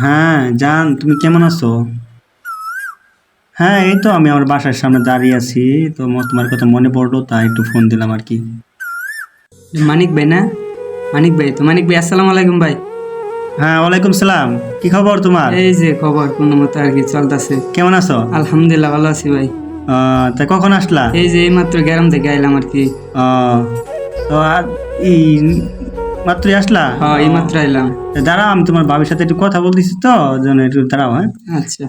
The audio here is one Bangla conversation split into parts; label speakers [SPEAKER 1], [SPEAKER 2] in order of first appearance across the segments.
[SPEAKER 1] হ্যাঁ জান, তুমি কেমন আছো? হ্যাঁ, এই তো আমি আমার বাসার সামনে দাঁড়িয়ে আছি। তো তোমার কথা মনে পড়লো, তাই একটু ফোন দিলাম আর কি।
[SPEAKER 2] মানিক ভাই না? মানিক ভাই তো মানিক ভাই, আসসালামু আলাইকুম ভাই।
[SPEAKER 1] হ্যাঁ, ওয়ালাইকুম সালাম। কি খবর তোমার?
[SPEAKER 2] এই যে খবর কোনো মতো আর কি চলতেছে।
[SPEAKER 1] কেমন আছো?
[SPEAKER 2] আলহামদুলিল্লাহ ভালো আছি ভাই।
[SPEAKER 1] তা কখন আসলা?
[SPEAKER 2] এই যে এইমাত্র গ্রাম থেকে আইলাম আর কি।
[SPEAKER 1] আহ, তো এই মাত্রই আসলা?
[SPEAKER 2] হ্যাঁ, এইমাত্র আইলাম।
[SPEAKER 1] তা দাঁড়াও, আমি তোমার ভাবির সাথে একটু কথা বলতেছি, তো জন্য একটু দাঁড়াও। হ্যাঁ
[SPEAKER 2] আচ্ছা।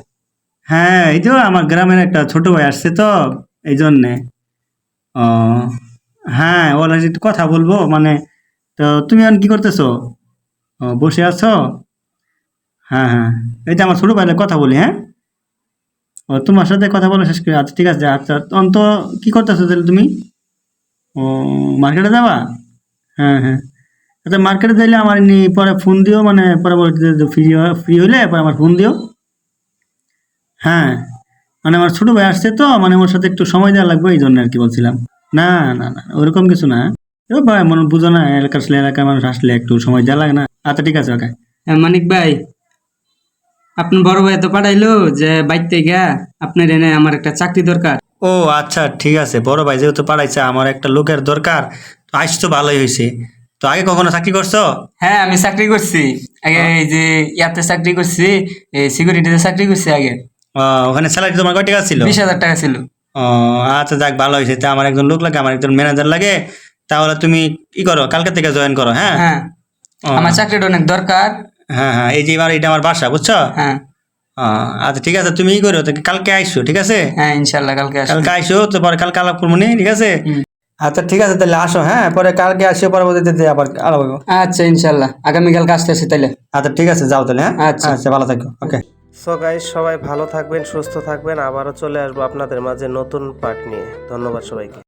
[SPEAKER 1] হ্যাঁ, এই যে আমার গ্রামের একটা ছোট ভাই আসছে, তো এই জন্যে। ও, হ্যাঁ, ওর সাথে একটু কথা বলবো মানে। তো তুমি এখন কি করতেছো? বসে আছো? হ্যাঁ হ্যাঁ, এই যে আমার ছোট ভাইয়ের কথা বলি। হ্যাঁ, তোমার সাথে কথা বলা শেষ করে, আচ্ছা ঠিক আছে। আচ্ছা, অন্ত কি করতেছো তাহলে তুমি? ও, মার্কেটে যাবা? হ্যাঁ হ্যাঁ, আচ্ছা মার্কেটে যাইলে আমার পরে ফোন দিও, মানে পরবর্তীতে ফ্রি ফ্রি হইলে পরে আমার ফোন দিও। হ্যাঁ, মানে আমার ছোট ভাই আসছে, তো মানে ওর সাথে একটু সময় দেওয়া লাগবে, এই জন্য আর কি বলছিলাম। না না না, ওরকম কিছু না। ও ভাই, মনে বুঝো না, এলাকার মানুষ আসলে একটু সময় দেওয়া লাগে না। আচ্ছা ঠিক আছে, ওকে।
[SPEAKER 2] হ্যাঁ, মানিক ভাই, আপনার বড় ভাই তো পাঠাইলো যে বাইর থেকে আপনার এনে আমার একটা চাকরি দরকার।
[SPEAKER 1] ও আচ্ছা ঠিক আছে, বড় ভাই যেহেতু পাঠাইছে, আমার একটা লোকের দরকার। তো আইস তো ভালোই হয়েছে। তো আগে কখনো চাকরি করছো?
[SPEAKER 2] হ্যাঁ, আমি চাকরি করছি আগে।
[SPEAKER 1] আহ,
[SPEAKER 2] এই যে ইয়াতে চাকরি করছি, এই সিকিউরিটিতে চাকরি করছি আগে।
[SPEAKER 1] ওখানে স্যালারি তোমার কয় টাকা ছিল?
[SPEAKER 2] 20,000 টাকা ছিল।
[SPEAKER 1] ও আচ্ছা, যাক ভালো হয়েছে। তা আমার একজন লোক লাগে, আমার একজন ম্যানেজার লাগে। তাহলে তুমি কি করো, কালকে থেকে জয়েন করো। হ্যাঁ।
[SPEAKER 2] হ্যাঁ,
[SPEAKER 1] ও,
[SPEAKER 2] আমার চাকরিটা অনেক দরকার।
[SPEAKER 1] হ্যাঁ হ্যাঁ, এই যে এবার এটা আমার বাসা, বুঝছো?
[SPEAKER 2] হ্যাঁ
[SPEAKER 1] আচ্ছা ঠিক আছে, তুমি ই করো তো, কালকে আইসো, ঠিক আছে?
[SPEAKER 2] হ্যাঁ, ইনশাল্লাহ কালকে আসবো।
[SPEAKER 1] কালকে আইসো, তো পরে কালকে আলাপ করবো নি, ঠিক আছে?
[SPEAKER 2] হুম।
[SPEAKER 1] আচ্ছা ঠিক আছে, তাহলে আসো। হ্যাঁ, পরে কালকে আসো, পরবর্তীতে আবার আলাপ করবো।
[SPEAKER 2] আচ্ছা, ইনশাল্লাহ আগামীকাল আসতেছি তাহলে।
[SPEAKER 1] আচ্ছা ঠিক আছে, যাও তাহলে। হ্যাঁ
[SPEAKER 2] আচ্ছা।
[SPEAKER 1] আচ্ছা, ভালো থাকো। ওকে।
[SPEAKER 3] সো গাইস, সবাই ভালো থাকবেন, সুস্থ থাকবেন। আবারও চলে আসবো আপনাদের মাঝে নতুন পার্ট নিয়ে। ধন্যবাদ সবাইকে।